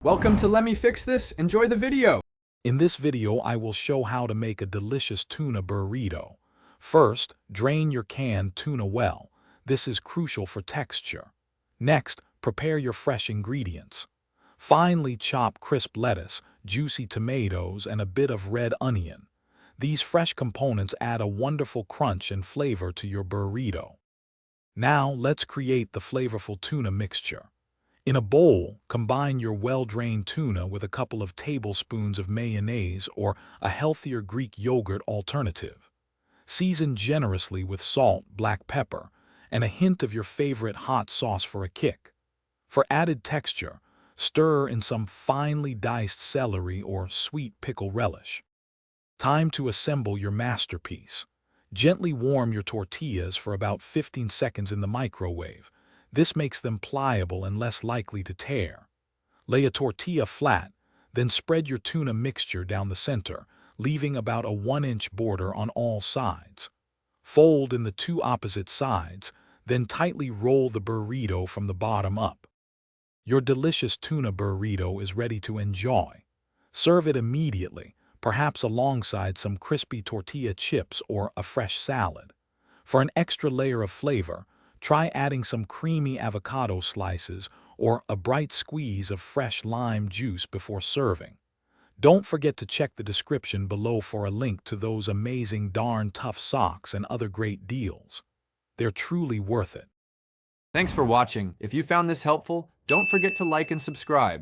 Welcome to Let Me Fix This. Enjoy the video. In this video, I will show how to make a delicious tuna burrito. First, drain your canned tuna well. This is crucial for texture. Next, prepare your fresh ingredients. Finely chop crisp lettuce, juicy tomatoes, and a bit of red onion. These fresh components add a wonderful crunch and flavor to your burrito. Now, let's create the flavorful tuna mixture. In a bowl, combine your well-drained tuna with a couple of tablespoons of mayonnaise or a healthier Greek yogurt alternative. Season generously with salt, black pepper, and a hint of your favorite hot sauce for a kick. For added texture, stir in some finely diced celery or sweet pickle relish. Time to assemble your masterpiece. Gently warm your tortillas for about 15 seconds in the microwave. This makes them pliable and less likely to tear. Lay a tortilla flat, then spread your tuna mixture down the center, leaving about a 1-inch border on all sides. Fold in the two opposite sides, then tightly roll the burrito from the bottom up. Your delicious tuna burrito is ready to enjoy. Serve it immediately, perhaps alongside some crispy tortilla chips or a fresh salad. For an extra layer of flavor, try adding some creamy avocado slices or a bright squeeze of fresh lime juice before serving. Don't forget to check the description below for a link to those amazing Darn Tough socks and other great deals. They're truly worth it. Thanks for watching. If you found this helpful, don't forget to like and subscribe.